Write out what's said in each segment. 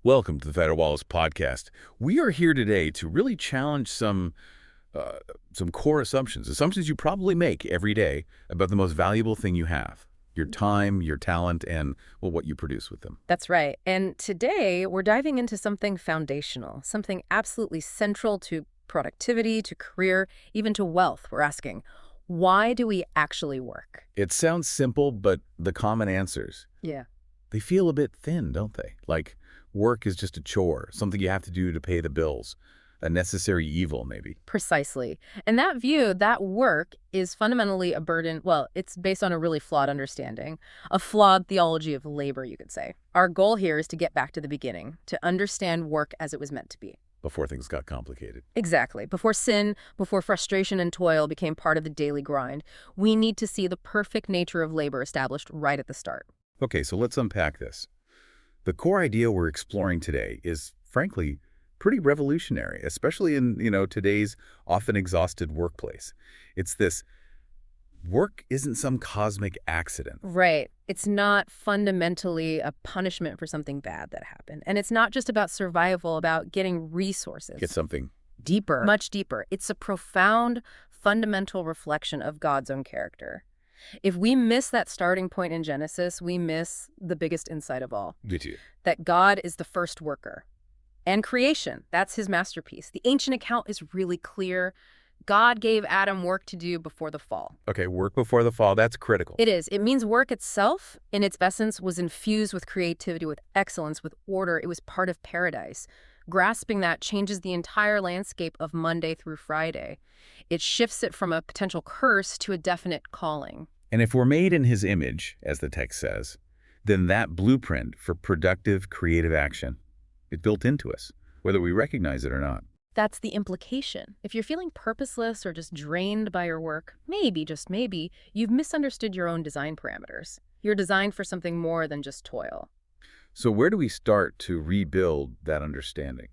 Welcome to the Federal Wallace Podcast. We are here today to really challenge uh, some core assumptions you probably make every day about the most valuable thing you have, your time, your talent, and, well, what you produce with them. That's right. And today we're diving into something foundational, something absolutely central to productivity, to career, even to wealth. We're asking, why do we actually work? It sounds simple, but the common answers, Yeah. they feel a bit thin, don't they? Like work is just a chore, something you have to do to pay the bills, a necessary evil, maybe. Precisely. And that view, that work is fundamentally a burden. Well, it's based on a really flawed understanding, a flawed theology of labor, you could say. Our goal here is to get back to the beginning, to understand work as it was meant to be. Before things got complicated. Exactly. Before sin, before frustration and toil became part of the daily grind, we need to see the perfect nature of labor established right at the start. Okay, so let's unpack this. The core idea we're exploring today is, frankly, pretty revolutionary, especially in, today's often exhausted workplace. It's this: work isn't some cosmic accident. Right. It's not fundamentally a punishment for something bad that happened. And it's not just about survival, about getting resources. Get something. Deeper. Much deeper. It's a profound, fundamental reflection of God's own character. If we miss that starting point in Genesis, we miss the biggest insight of all. Did you? That God is the first worker. And creation, that's his masterpiece. The ancient account is really clear. God gave Adam work to do before the fall. Okay, work before the fall, that's critical. It is. It means work itself, in its essence, was infused with creativity, with excellence, with order. It was part of paradise. Grasping that changes the entire landscape of Monday through Friday. It shifts it from a potential curse to a definite calling. And if we're made in his image, as the text says, then that blueprint for productive, creative action is built into us, whether we recognize it or not. That's the implication. If you're feeling purposeless or just drained by your work, maybe, just maybe, you've misunderstood your own design parameters. You're designed for something more than just toil. So where do we start to rebuild that understanding?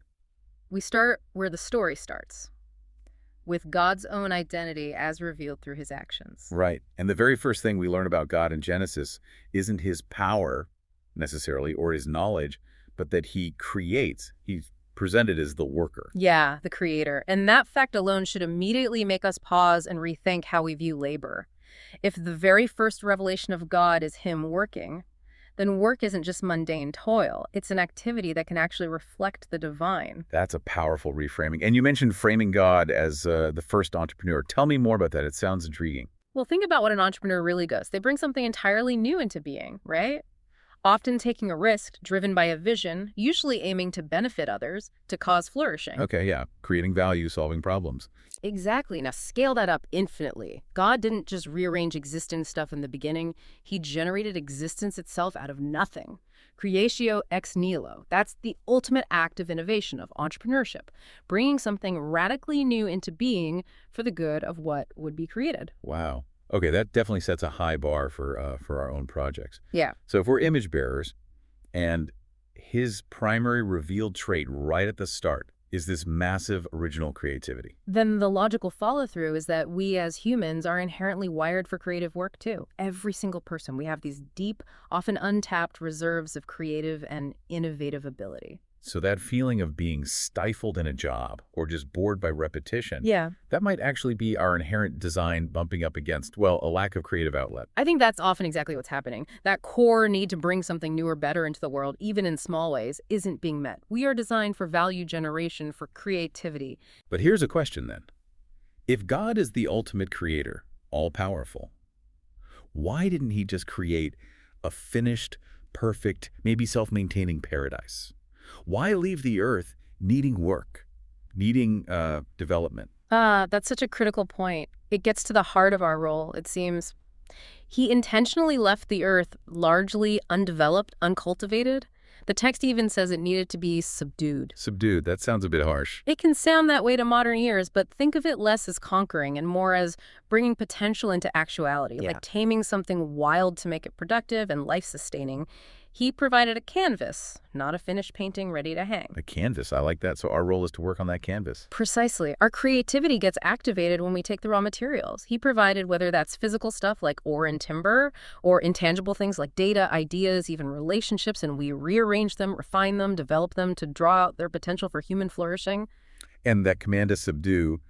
We start where the story starts, with God's own identity as revealed through his actions. Right. And the very first thing we learn about God in Genesis isn't his power, necessarily, or his knowledge, but that he creates. He's presented as the worker. Yeah, the creator. And that fact alone should immediately make us pause and rethink how we view labor. If the very first revelation of God is him working, then work isn't just mundane toil. It's an activity that can actually reflect the divine. That's a powerful reframing. And you mentioned framing God as the first entrepreneur. Tell me more about that. It sounds intriguing. Well, think about what an entrepreneur really does. They bring something entirely new into being, right? Often taking a risk driven by a vision, usually aiming to benefit others, to cause flourishing. Okay, yeah. Creating value, solving problems. Exactly. Now scale that up infinitely. God didn't just rearrange existing stuff in the beginning. He generated existence itself out of nothing. Creatio ex nihilo. That's the ultimate act of innovation, of entrepreneurship. Bringing something radically new into being for the good of what would be created. Wow. Okay, that definitely sets a high bar for our own projects. Yeah. So if we're image bearers, and his primary revealed trait right at the start is this massive original creativity. Then the logical follow-through is that we as humans are inherently wired for creative work too. Every single person. We have these deep, often untapped reserves of creative and innovative ability. So that feeling of being stifled in a job or just bored by repetition, Yeah. that might actually be our inherent design bumping up against, well, a lack of creative outlet. I think that's often exactly what's happening. That core need to bring something new or better into the world, even in small ways, isn't being met. We are designed for value generation, for creativity. But here's a question then. If God is the ultimate creator, all-powerful, why didn't he just create a finished, perfect, maybe self-maintaining paradise? Why leave the earth needing work, needing development? That's such a critical point. It gets to the heart of our role, it seems. He intentionally left the earth largely undeveloped, uncultivated. The text even says it needed to be subdued. Subdued, that sounds a bit harsh. It can sound that way to modern ears, but think of it less as conquering and more as bringing potential into actuality, Yeah. like taming something wild to make it productive and life-sustaining. He provided a canvas, not a finished painting ready to hang. A canvas, I like that. So our role is to work on that canvas. Precisely. Our creativity gets activated when we take the raw materials. He provided whether that's physical stuff like ore and timber, or intangible things like data, ideas, even relationships, and we rearrange them, refine them, develop them to draw out their potential for human flourishing. And that command to subdue,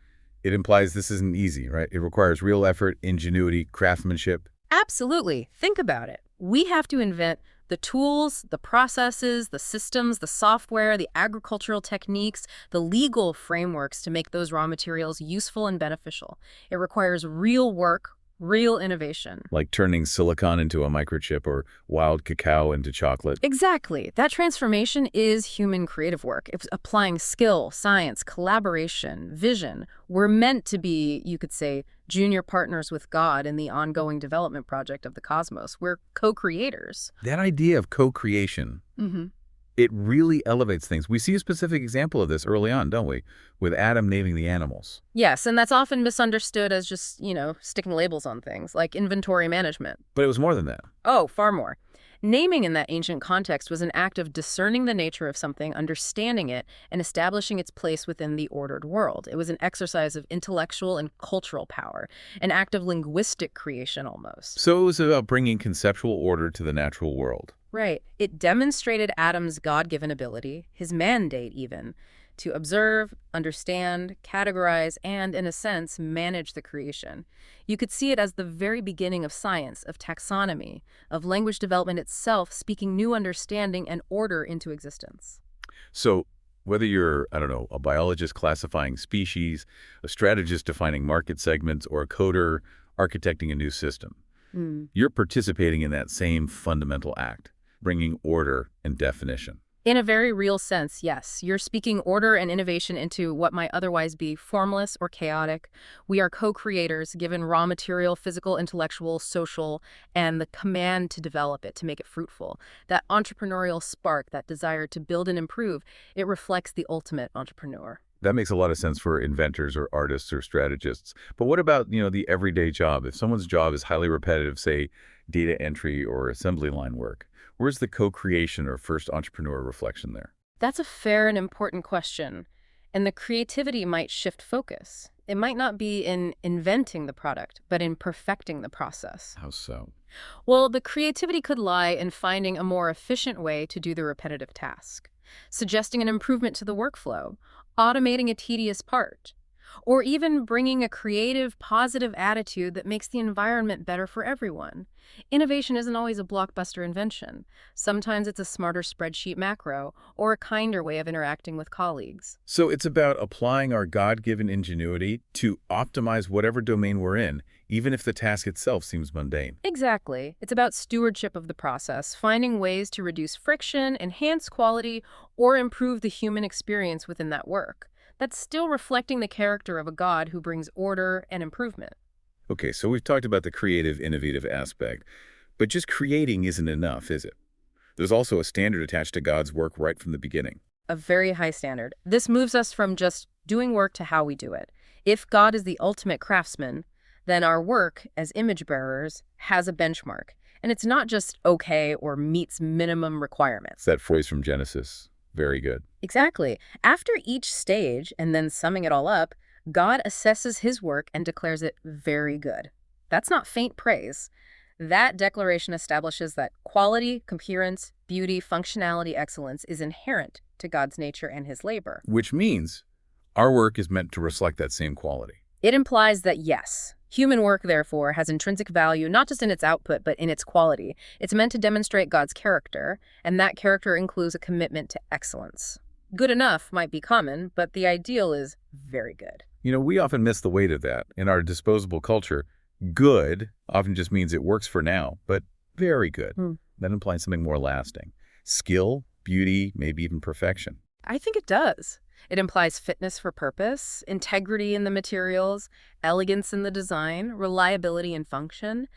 it implies this isn't easy, right? It requires real effort, ingenuity, craftsmanship. Absolutely. Think about it. We have to invent the tools, the processes, the systems, the software, the agricultural techniques, the legal frameworks to make those raw materials useful and beneficial. It requires real work, real innovation. Like turning silicon into a microchip or wild cacao into chocolate. Exactly. That transformation is human creative work. It's applying skill, science, collaboration, vision. We're meant to be, you could say, junior partners with God in the ongoing development project of the cosmos. We're co-creators. That idea of co-creation, it really elevates things. We see a specific example of this early on, don't we? With Adam naming the animals. Yes, and that's often misunderstood as just, sticking labels on things, like inventory management. But it was more than that. Oh, far more. Naming in that ancient context was an act of discerning the nature of something, understanding it, and establishing its place within the ordered world. It was an exercise of intellectual and cultural power, an act of linguistic creation almost. So it was about bringing conceptual order to the natural world. Right. It demonstrated Adam's God-given ability, his mandate even, to observe, understand, categorize, and, in a sense, manage the creation. You could see it as the very beginning of science, of taxonomy, of language development itself, speaking new understanding and order into existence. So whether you're, I don't know, a biologist classifying species, a strategist defining market segments, or a coder architecting a new system, you're participating in that same fundamental act, bringing order and definition. In a very real sense, yes. You're speaking order and innovation into what might otherwise be formless or chaotic. We are co-creators, given raw material, physical, intellectual, social, and the command to develop it, to make it fruitful. That entrepreneurial spark, that desire to build and improve, it reflects the ultimate entrepreneur. That makes a lot of sense for inventors or artists or strategists. But what about, the everyday job? If someone's job is highly repetitive, say data entry or assembly line work, where's the co-creation or first entrepreneur reflection there? That's a fair and important question. And the creativity might shift focus. It might not be in inventing the product, but in perfecting the process. How so? Well, the creativity could lie in finding a more efficient way to do the repetitive task, suggesting an improvement to the workflow, automating a tedious part, or even bringing a creative, positive attitude that makes the environment better for everyone. Innovation isn't always a blockbuster invention. Sometimes it's a smarter spreadsheet macro or a kinder way of interacting with colleagues. So it's about applying our God-given ingenuity to optimize whatever domain we're in, even if the task itself seems mundane. Exactly. It's about stewardship of the process, finding ways to reduce friction, enhance quality, or improve the human experience within that work. That's still reflecting the character of a God who brings order and improvement. Okay, so we've talked about the creative, innovative aspect, but just creating isn't enough, is it? There's also a standard attached to God's work right from the beginning. A very high standard. This moves us from just doing work to how we do it. If God is the ultimate craftsman, then our work as image bearers has a benchmark. And it's not just okay or meets minimum requirements. That phrase from Genesis, very good. Exactly. After each stage, and then summing it all up, God assesses his work and declares it very good. That's not faint praise. That declaration establishes that quality, coherence, beauty, functionality, excellence is inherent to God's nature and his labor. Which means our work is meant to reflect that same quality. It implies that, yes, human work, therefore, has intrinsic value not just in its output, but in its quality. It's meant to demonstrate God's character, and that character includes a commitment to excellence. Good enough might be common, but the ideal is very good. We often miss the weight of that. In our disposable culture, good often just means it works for now, but very good. That implies something more lasting. Skill, beauty, maybe even perfection. I think it does. It implies fitness for purpose, integrity in the materials, elegance in the design, reliability in function.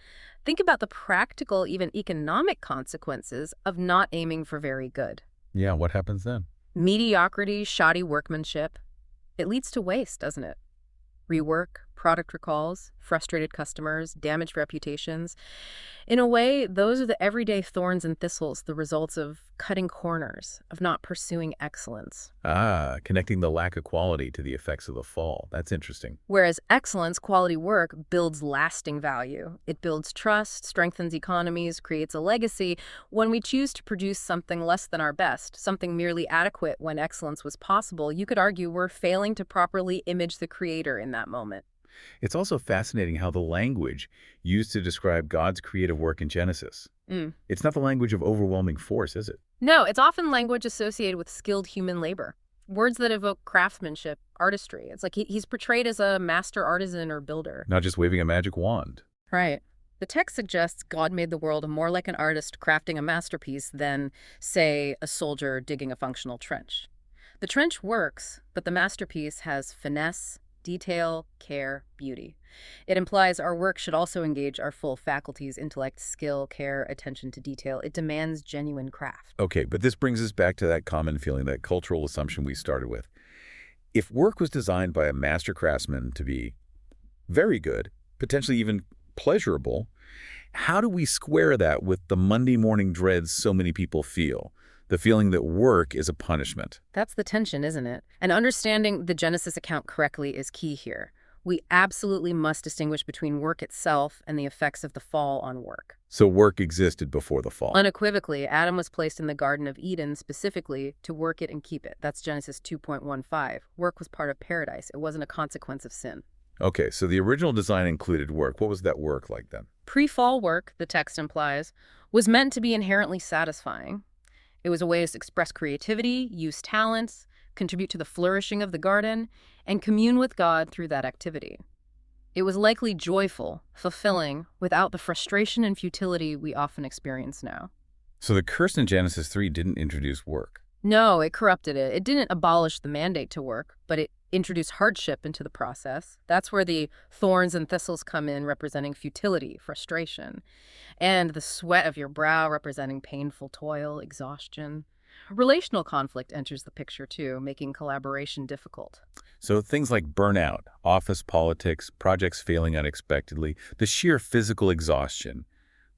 Think about the practical, even economic consequences of not aiming for very good. Yeah, what happens then? Mediocrity, shoddy workmanship. It leads to waste, doesn't it? Rework, product recalls, frustrated customers, damaged reputations. In a way, those are the everyday thorns and thistles, the results of cutting corners, of not pursuing excellence. Ah, connecting the lack of quality to the effects of the fall. That's interesting. Whereas excellence, quality work, builds lasting value. It builds trust, strengthens economies, creates a legacy. When we choose to produce something less than our best, something merely adequate when excellence was possible, you could argue we're failing to properly image the creator in that moment. It's also fascinating how the language used to describe God's creative work in Genesis. It's not the language of overwhelming force, is it? No, it's often language associated with skilled human labor. Words that evoke craftsmanship, artistry. It's like he's portrayed as a master artisan or builder. Not just waving a magic wand. Right. The text suggests God made the world more like an artist crafting a masterpiece than, say, a soldier digging a functional trench. The trench works, but the masterpiece has finesse, detail, care, beauty. It implies our work should also engage our full faculties, intellect, skill, care, attention to detail. It demands genuine craft. Okay, but this brings us back to that common feeling, that cultural assumption we started with. If work was designed by a master craftsman to be very good, potentially even pleasurable, how do we square that with the Monday morning dreads so many people feel? The feeling that work is a punishment. That's the tension, isn't it? And understanding the Genesis account correctly is key here. We absolutely must distinguish between work itself and the effects of the fall on work. So work existed before the fall. Unequivocally, Adam was placed in the Garden of Eden specifically to work it and keep it. That's Genesis 2.15. Work was part of paradise. It wasn't a consequence of sin. Okay, so the original design included work. What was that work like then? Pre-fall work, the text implies, was meant to be inherently satisfying. It was a way to express creativity, use talents, contribute to the flourishing of the garden, and commune with God through that activity. It was likely joyful, fulfilling, without the frustration and futility we often experience now. So the curse in Genesis 3 didn't introduce work. No, it corrupted it. It didn't abolish the mandate to work, but it introduced hardship into the process. That's where the thorns and thistles come in, representing futility, frustration, and the sweat of your brow representing painful toil, exhaustion. Relational conflict enters the picture too, making collaboration difficult. So things like burnout, office politics, projects failing unexpectedly, the sheer physical exhaustion,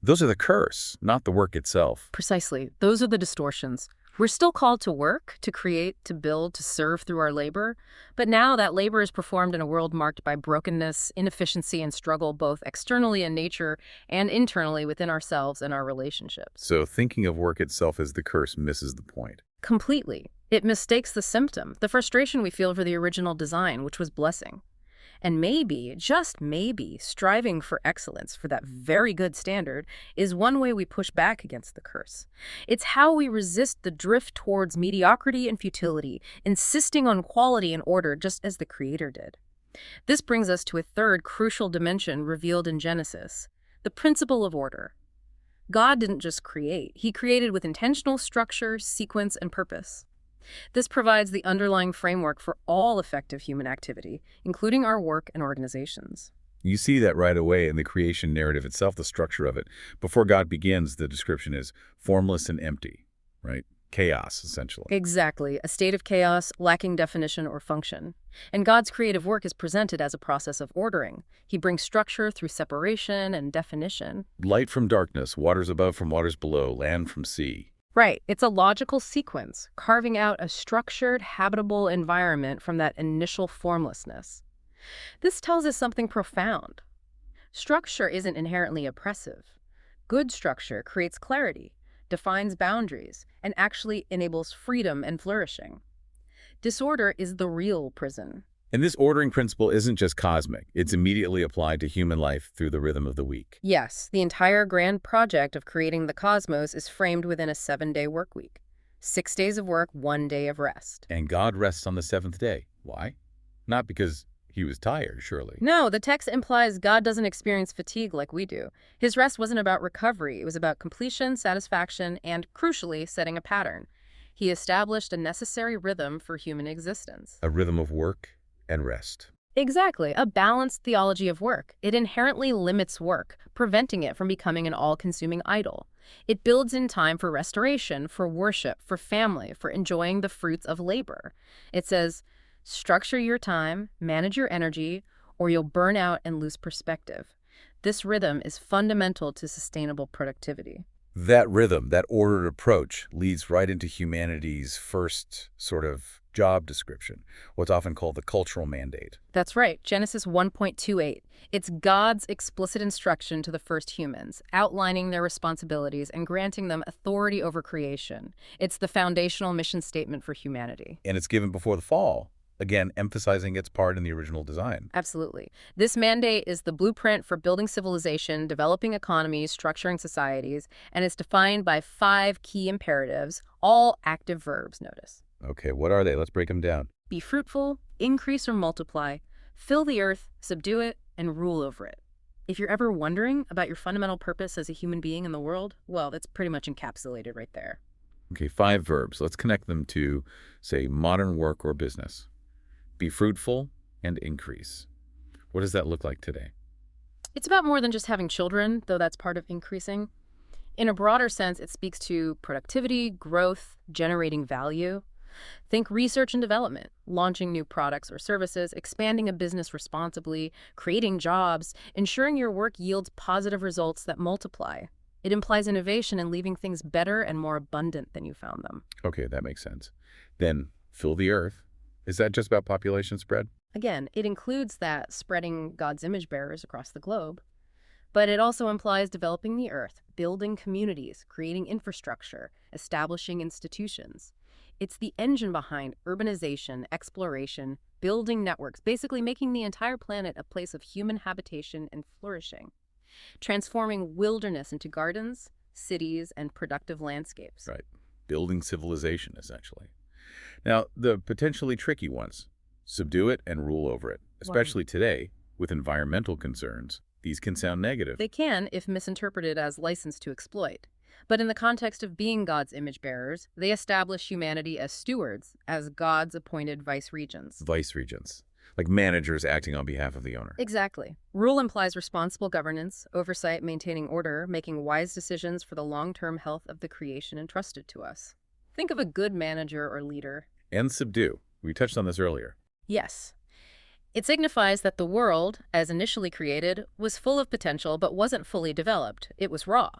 those are the curse, not the work itself. Precisely. Those are the distortions. We're still called to work, to create, to build, to serve through our labor. But now that labor is performed in a world marked by brokenness, inefficiency, and struggle, both externally in nature and internally within ourselves and our relationships. So thinking of work itself as the curse misses the point. Completely. It mistakes the symptom, the frustration we feel for the original design, which was blessing. And maybe, just maybe, striving for excellence, for that very good standard, is one way we push back against the curse. It's how we resist the drift towards mediocrity and futility, insisting on quality and order just as the Creator did. This brings us to a third crucial dimension revealed in Genesis, the principle of order. God didn't just create. He created with intentional structure, sequence, and purpose. This provides the underlying framework for all effective human activity, including our work and organizations. You see that right away in the creation narrative itself, the structure of it. Before God begins, the description is formless and empty, right? Chaos, essentially. Exactly, a state of chaos lacking definition or function. And God's creative work is presented as a process of ordering. He brings structure through separation and definition. Light from darkness, waters above from waters below, land from sea. Right. It's a logical sequence, carving out a structured, habitable environment from that initial formlessness. This tells us something profound. Structure isn't inherently oppressive. Good structure creates clarity, defines boundaries, and actually enables freedom and flourishing. Disorder is the real prison. And this ordering principle isn't just cosmic. It's immediately applied to human life through the rhythm of the week. Yes, the entire grand project of creating the cosmos is framed within a 7-day work week. 6 days of work, 1 day of rest. And God rests on the seventh day. Why? Not because he was tired, surely. No, the text implies God doesn't experience fatigue like we do. His rest wasn't about recovery. It was about completion, satisfaction, and, crucially, setting a pattern. He established a necessary rhythm for human existence. A rhythm of work and rest. Exactly, a balanced theology of work. It inherently limits work, preventing it from becoming an all-consuming idol. It builds in time for restoration, for worship, for family, for enjoying the fruits of labor. It says, structure your time, manage your energy, or you'll burn out and lose perspective. This rhythm is fundamental to sustainable productivity. That rhythm, that ordered approach, leads right into humanity's first sort of job description, what's often called the cultural mandate. That's right, Genesis 1.28. It's God's explicit instruction to the first humans, outlining their responsibilities and granting them authority over creation. It's the foundational mission statement for humanity. And it's given before the fall, again, emphasizing its part in the original design. Absolutely. This mandate is the blueprint for building civilization, developing economies, structuring societies, and it's defined by 5 key imperatives, all active verbs, notice. Okay, what are they? Let's break them down. Be fruitful, increase or multiply, fill the earth, subdue it, and rule over it. If you're ever wondering about your fundamental purpose as a human being in the world, well, that's pretty much encapsulated right there. Okay, 5 verbs. Let's connect them to, say, modern work or business. Be fruitful and increase. What does that look like today? It's about more than just having children, though that's part of increasing. In a broader sense, it speaks to productivity, growth, generating value. Think research and development, launching new products or services, expanding a business responsibly, creating jobs, ensuring your work yields positive results that multiply. It implies innovation and leaving things better and more abundant than you found them. Okay, that makes sense. Then fill the earth. Is that just about population spread? Again, it includes that spreading God's image bearers across the globe. But it also implies developing the earth, building communities, creating infrastructure, establishing institutions. It's the engine behind urbanization, exploration, building networks, basically making the entire planet a place of human habitation and flourishing, transforming wilderness into gardens, cities, and productive landscapes. Right. Building civilization, essentially. Now, the potentially tricky ones. Subdue it and rule over it. Especially today, with environmental concerns, these can sound negative. They can, if misinterpreted as license to exploit. But in the context of being God's image bearers, they establish humanity as stewards, as God's appointed vice-regents. Vice-regents, like managers acting on behalf of the owner. Exactly. Rule implies responsible governance, oversight, maintaining order, making wise decisions for the long-term health of the creation entrusted to us. Think of a good manager or leader. And subdue. We touched on this earlier. Yes. It signifies that the world, as initially created, was full of potential but wasn't fully developed. It was raw.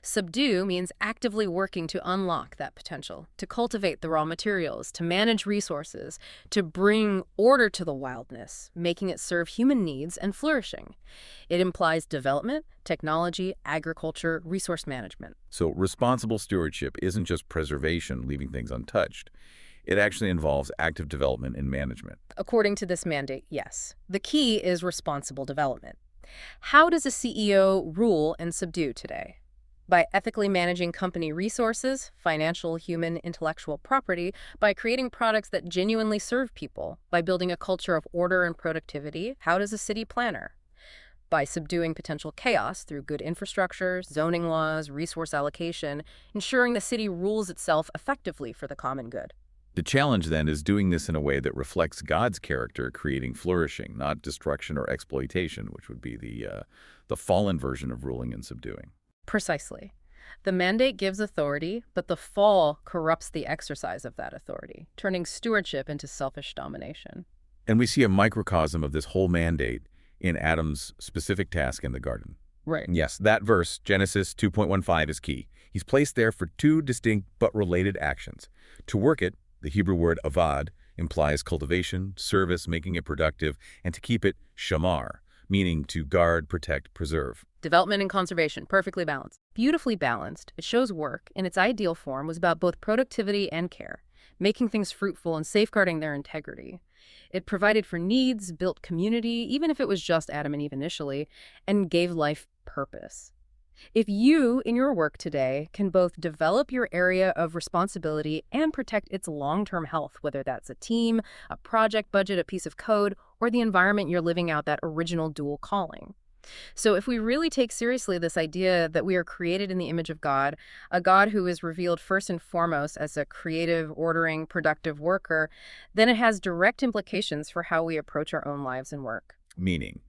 Subdue means actively working to unlock that potential, to cultivate the raw materials, to manage resources, to bring order to the wildness, making it serve human needs and flourishing. It implies development, technology, agriculture, resource management. So responsible stewardship isn't just preservation, leaving things untouched. It actually involves active development and management. According to this mandate, yes. The key is responsible development. How does a CEO rule and subdue today? By ethically managing company resources, financial, human, intellectual property, by creating products that genuinely serve people, by building a culture of order and productivity. How does a city planner? By subduing potential chaos through good infrastructure, zoning laws, resource allocation, ensuring the city rules itself effectively for the common good. The challenge, then, is doing this in a way that reflects God's character, creating flourishing, not destruction or exploitation, which would be the fallen version of ruling and subduing. Precisely. The mandate gives authority, but the fall corrupts the exercise of that authority, turning stewardship into selfish domination. And we see a microcosm of this whole mandate in Adam's specific task in the garden. Right. Yes, that verse, Genesis 2.15, is key. He's placed there for 2 distinct but related actions. To work it, the Hebrew word avad implies cultivation, service, making it productive, and to keep it shamar, meaning to guard, protect, preserve. Development and conservation, perfectly balanced. Beautifully balanced, it shows work, in its ideal form, was about both productivity and care, making things fruitful and safeguarding their integrity. It provided for needs, built community, even if it was just Adam and Eve initially, and gave life purpose. If you, in your work today, can both develop your area of responsibility and protect its long-term health, whether that's a team, a project budget, a piece of code, or the environment you're living out that original dual calling. So if we really take seriously this idea that we are created in the image of God, a God who is revealed first and foremost as a creative, ordering, productive worker, then it has direct implications for how we approach our own lives and work. Meaning,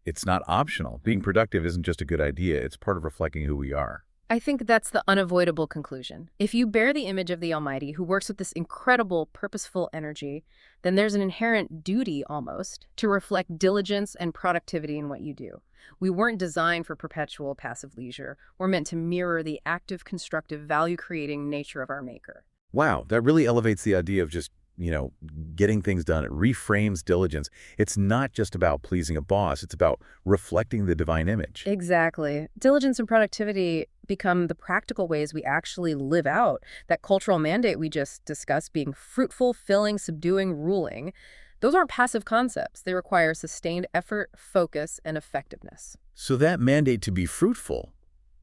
it's not optional. Being productive isn't just a good idea. It's part of reflecting who we are. I think that's the unavoidable conclusion. If you bear the image of the Almighty who works with this incredible, purposeful energy, then there's an inherent duty, almost, to reflect diligence and productivity in what you do. We weren't designed for perpetual passive leisure. We're meant to mirror the active, constructive, value-creating nature of our Maker. Wow, that really elevates the idea of just, getting things done. It reframes diligence. It's not just about pleasing a boss. It's about reflecting the divine image. Exactly. Diligence and productivity become the practical ways we actually live out that cultural mandate we just discussed, being fruitful, filling, subduing, ruling. Those aren't passive concepts. They require sustained effort, focus, and effectiveness. So that mandate to be fruitful,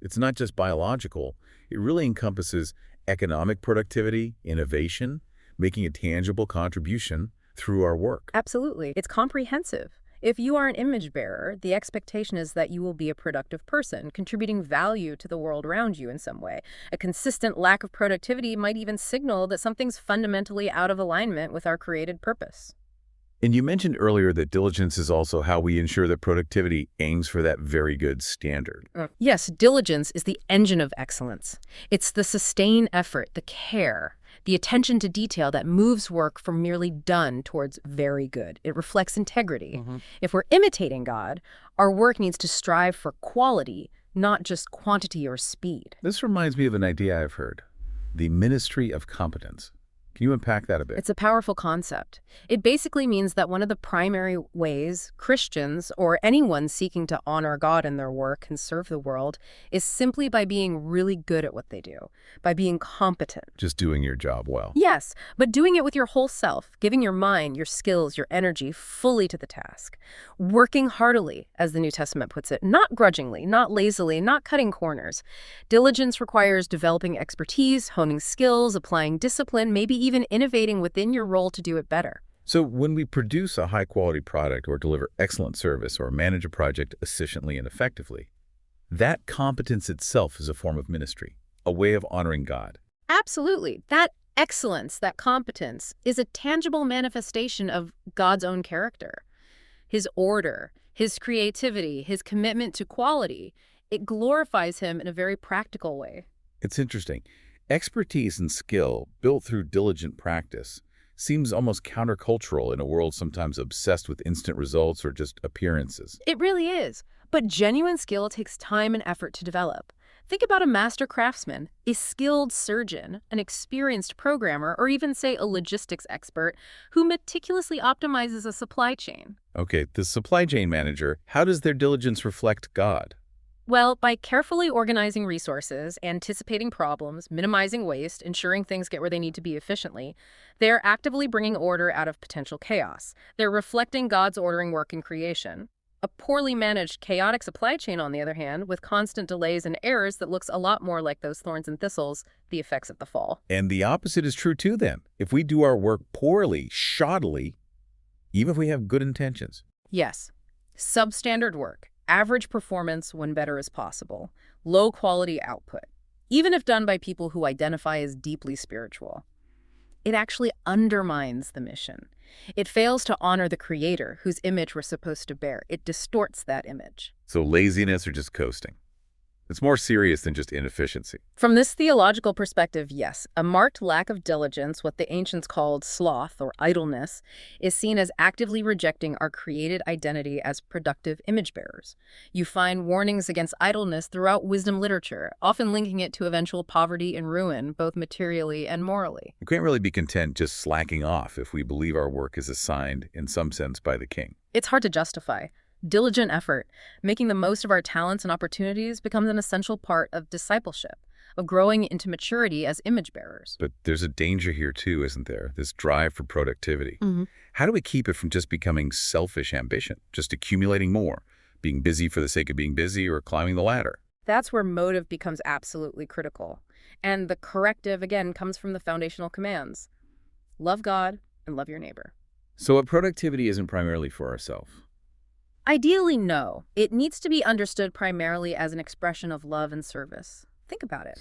it's not just biological. It really encompasses economic productivity, innovation, making a tangible contribution through our work. Absolutely. It's comprehensive. If you are an image bearer, the expectation is that you will be a productive person, contributing value to the world around you in some way. A consistent lack of productivity might even signal that something's fundamentally out of alignment with our created purpose. And you mentioned earlier that diligence is also how we ensure that productivity aims for that very good standard. Yes, diligence is the engine of excellence. It's the sustained effort, the care, the attention to detail that moves work from merely done towards very good. It reflects integrity. If we're imitating God, our work needs to strive for quality, not just quantity or speed. This reminds me of an idea I've heard, the ministry of competence. Can you unpack that a bit? It's a powerful concept. It basically means that one of the primary ways Christians or anyone seeking to honor God in their work and serve the world is simply by being really good at what they do, by being competent. Just doing your job well. Yes, but doing it with your whole self, giving your mind, your skills, your energy fully to the task. Working heartily, as the New Testament puts it, not grudgingly, not lazily, not cutting corners. Diligence requires developing expertise, honing skills, applying discipline, maybe even innovating within your role to do it better. So when we produce a high-quality product or deliver excellent service or manage a project efficiently and effectively, that competence itself is a form of ministry, a way of honoring God. Absolutely. That excellence, that competence, is a tangible manifestation of God's own character. His order, his creativity, his commitment to quality. It glorifies him in a very practical way. It's interesting. Expertise and skill built through diligent practice seems almost countercultural in a world sometimes obsessed with instant results or just appearances. It really is. But genuine skill takes time and effort to develop. Think about a master craftsman, a skilled surgeon, an experienced programmer, or even, say, a logistics expert who meticulously optimizes a supply chain. Okay, the supply chain manager, how does their diligence reflect God? Well, by carefully organizing resources, anticipating problems, minimizing waste, ensuring things get where they need to be efficiently, they're actively bringing order out of potential chaos. They're reflecting God's ordering work in creation. A poorly managed, chaotic supply chain, on the other hand, with constant delays and errors that looks a lot more like those thorns and thistles, the effects of the fall. And the opposite is true too then. If we do our work poorly, shoddily, even if we have good intentions. Yes. Substandard work. Average performance when better is possible. Low quality output. Even if done by people who identify as deeply spiritual. It actually undermines the mission. It fails to honor the Creator whose image we're supposed to bear. It distorts that image. So laziness or just coasting? It's more serious than just inefficiency. From this theological perspective, yes, a marked lack of diligence, what the ancients called sloth or idleness, is seen as actively rejecting our created identity as productive image bearers. You find warnings against idleness throughout wisdom literature, often linking it to eventual poverty and ruin, both materially and morally. We can't really be content just slacking off if we believe our work is assigned, in some sense, by the King. It's hard to justify. Diligent effort, making the most of our talents and opportunities, becomes an essential part of discipleship, of growing into maturity as image bearers. But there's a danger here too, isn't there? This drive for productivity. How do we keep it from just becoming selfish ambition, just accumulating more, being busy for the sake of being busy or climbing the ladder? That's where motive becomes absolutely critical. And the corrective, again, comes from the foundational commands. Love God and love your neighbor. So productivity isn't primarily for ourselves. Ideally, no. It needs to be understood primarily as an expression of love and service. Think about it.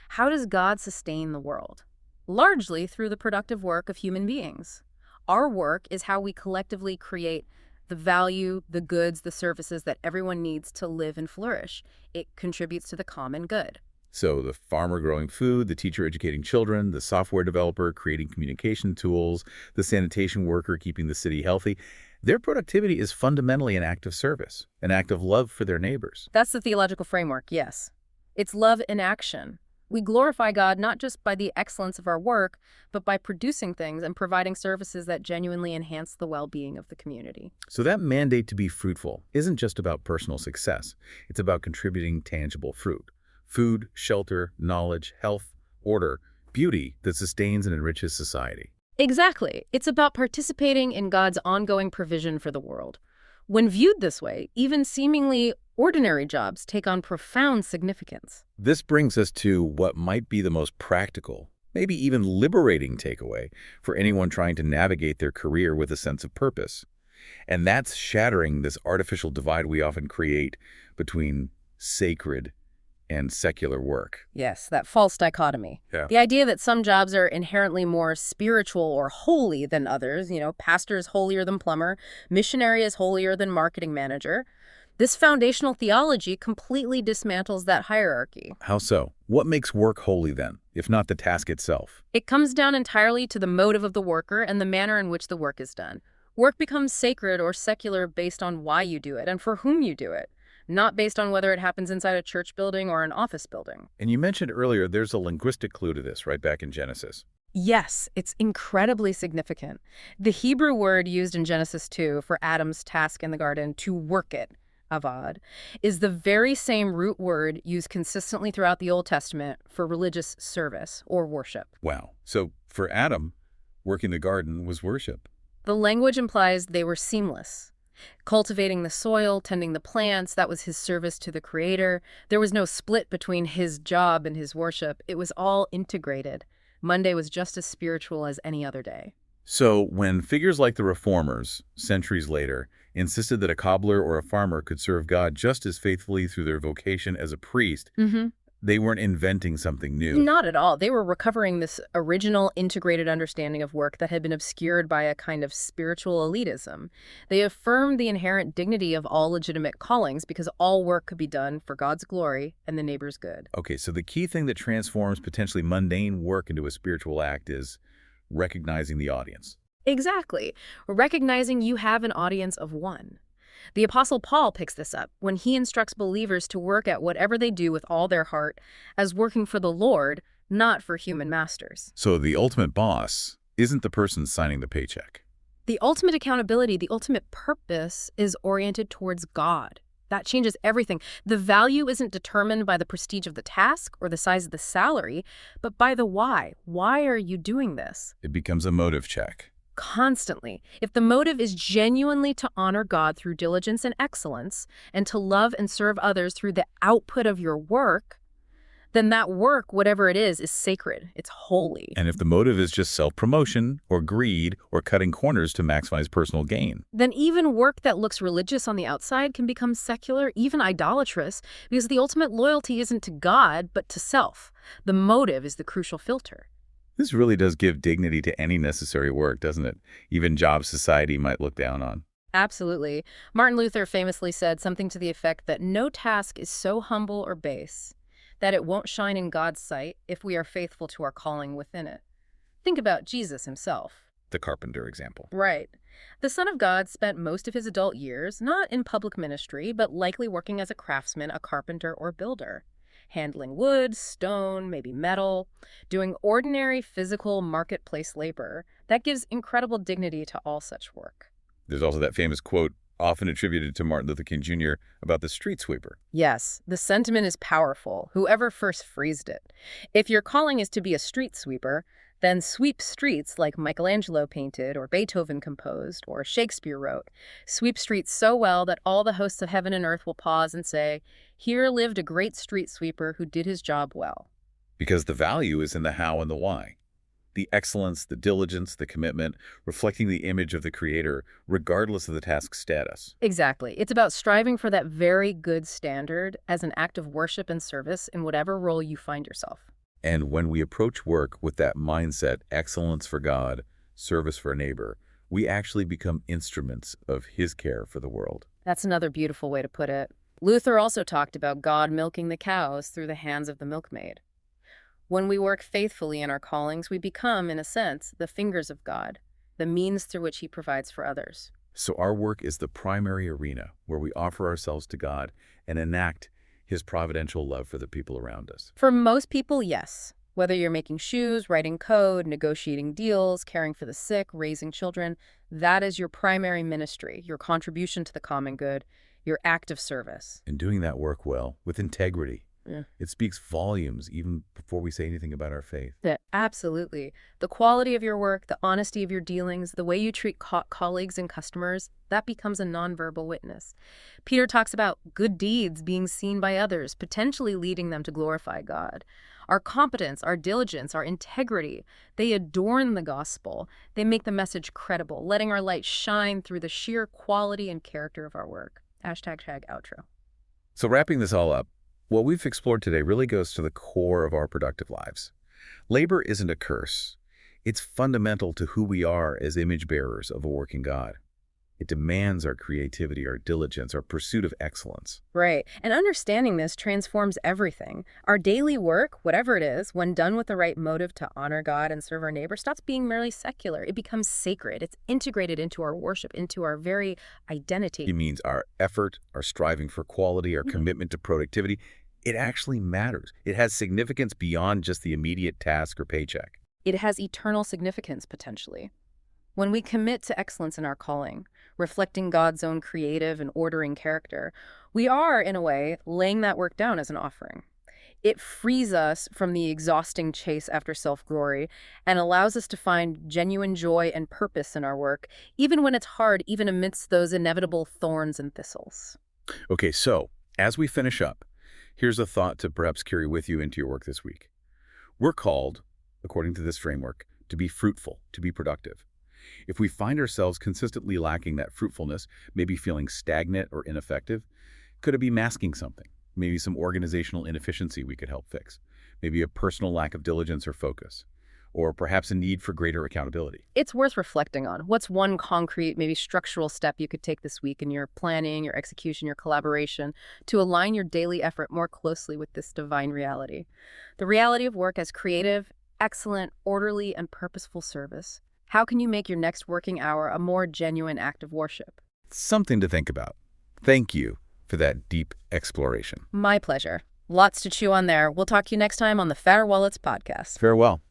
How does God sustain the world? Largely through the productive work of human beings. Our work is how we collectively create the value, the goods, the services that everyone needs to live and flourish. It contributes to the common good. So the farmer growing food, the teacher educating children, the software developer creating communication tools, the sanitation worker keeping the city healthy, their productivity is fundamentally an act of service, an act of love for their neighbors. That's the theological framework, yes. It's love in action. We glorify God not just by the excellence of our work, but by producing things and providing services that genuinely enhance the well-being of the community. So that mandate to be fruitful isn't just about personal success. It's about contributing tangible fruit. Food, shelter, knowledge, health, order, beauty that sustains and enriches society. Exactly. It's about participating in God's ongoing provision for the world. When viewed this way, even seemingly ordinary jobs take on profound significance. This brings us to what might be the most practical, maybe even liberating takeaway for anyone trying to navigate their career with a sense of purpose. And that's shattering this artificial divide we often create between sacred and secular work. Yes, that false dichotomy. Yeah. The idea that some jobs are inherently more spiritual or holy than others, pastor is holier than plumber, missionary is holier than marketing manager. This foundational theology completely dismantles that hierarchy. How so? What makes work holy then, if not the task itself? It comes down entirely to the motive of the worker and the manner in which the work is done. Work becomes sacred or secular based on why you do it and for whom you do it, not based on whether it happens inside a church building or an office building. And you mentioned earlier there's a linguistic clue to this right back in Genesis. Yes, it's incredibly significant. The Hebrew word used in Genesis 2 for Adam's task in the garden, to work it, avad, is the very same root word used consistently throughout the Old Testament for religious service or worship. Wow. So for Adam, working the garden was worship. The language implies they were seamless. Cultivating the soil, tending the plants, that was his service to the Creator. There was no split between his job and his worship. It was all integrated. Monday was just as spiritual as any other day. So when figures like the Reformers, centuries later, insisted that a cobbler or a farmer could serve God just as faithfully through their vocation as a priest, they weren't inventing something new. Not at all. They were recovering this original integrated understanding of work that had been obscured by a kind of spiritual elitism. They affirmed the inherent dignity of all legitimate callings because all work could be done for God's glory and the neighbor's good. Okay, so the key thing that transforms potentially mundane work into a spiritual act is recognizing the audience. Exactly. Recognizing you have an audience of one. The Apostle Paul picks this up when he instructs believers to work at whatever they do with all their heart as working for the Lord, not for human masters. So the ultimate boss isn't the person signing the paycheck. The ultimate accountability, the ultimate purpose is oriented towards God. That changes everything. The value isn't determined by the prestige of the task or the size of the salary, but by the why. Why are you doing this? It becomes a motive check. Constantly. If the motive is genuinely to honor God through diligence and excellence, and to love and serve others through the output of your work, then that work, whatever it is sacred. It's holy. And if the motive is just self-promotion or greed or cutting corners to maximize personal gain, then even work that looks religious on the outside can become secular, even idolatrous, because the ultimate loyalty isn't to God, but to self. The motive is the crucial filter. this really does give dignity to any necessary work, doesn't it? Even jobs society might look down on. Absolutely. Martin Luther famously said something to the effect that no task is so humble or base that it won't shine in God's sight if we are faithful to our calling within it. Think about Jesus himself. The carpenter example. Right. The Son of God spent most of his adult years not in public ministry, but likely working as a craftsman, a carpenter, or builder, handling wood, stone, maybe metal, doing ordinary physical marketplace labor. That gives incredible dignity to all such work. There's also that famous quote, often attributed to Martin Luther King Jr., about the street sweeper. Yes, the sentiment is powerful, whoever first phrased it. If your calling is to be a street sweeper, then sweep streets like Michelangelo painted or Beethoven composed or Shakespeare wrote. Sweep streets so well that all the hosts of heaven and earth will pause and say, "Here lived a great street sweeper who did his job well." Because the value is in the how and the why. The excellence, the diligence, the commitment, reflecting the image of the Creator, regardless of the task's status. Exactly. It's about striving for that very good standard as an act of worship and service in whatever role you find yourself. And when we approach work with that mindset, excellence for God, service for a neighbor, we actually become instruments of His care for the world. That's another beautiful way to put it. Luther also talked about God milking the cows through the hands of the milkmaid. When we work faithfully in our callings, we become, in a sense, the fingers of God, the means through which he provides for others. So our work is the primary arena where we offer ourselves to God and enact his providential love for the people around us. For most people, yes. Whether you're making shoes, writing code, negotiating deals, caring for the sick, raising children, that is your primary ministry, your contribution to the common good, your act of service. And doing that work well, with integrity, Yeah. it speaks volumes even before we say anything about our faith. Yeah, absolutely. The quality of your work, the honesty of your dealings, the way you treat colleagues and customers, that becomes a nonverbal witness. Peter talks about good deeds being seen by others, potentially leading them to glorify God. Our competence, our diligence, our integrity, they adorn the gospel. They make the message credible, letting our light shine through the sheer quality and character of our work. #outro. So wrapping this all up, what we've explored today really goes to the core of our productive lives. Labor isn't a curse. It's fundamental to who we are as image bearers of a working God. It demands our creativity, our diligence, our pursuit of excellence. Right. And understanding this transforms everything. Our daily work, whatever it is, when done with the right motive to honor God and serve our neighbor, stops being merely secular. It becomes sacred. It's integrated into our worship, into our very identity. It means our effort, our striving for quality, our commitment to productivity, it actually matters. It has significance beyond just the immediate task or paycheck. It has eternal significance, potentially. When we commit to excellence in our calling, reflecting God's own creative and ordering character, we are, in a way, laying that work down as an offering. It frees us from the exhausting chase after self-glory and allows us to find genuine joy and purpose in our work, even when it's hard, even amidst those inevitable thorns and thistles. Okay, so as we finish up, here's a thought to perhaps carry with you into your work this week. We're called, according to this framework, to be fruitful, to be productive. If we find ourselves consistently lacking that fruitfulness, maybe feeling stagnant or ineffective, could it be masking something? Maybe some organizational inefficiency we could help fix. Maybe a personal lack of diligence or focus. Or perhaps a need for greater accountability. It's worth reflecting on. What's one concrete, maybe structural step you could take this week in your planning, your execution, your collaboration to align your daily effort more closely with this divine reality? The reality of work as creative, excellent, orderly, and purposeful service. How can you make your next working hour a more genuine act of worship? Something to think about. Thank you for that deep exploration. My pleasure. Lots to chew on there. We'll talk to you next time on the Fatter Wallets podcast. Farewell.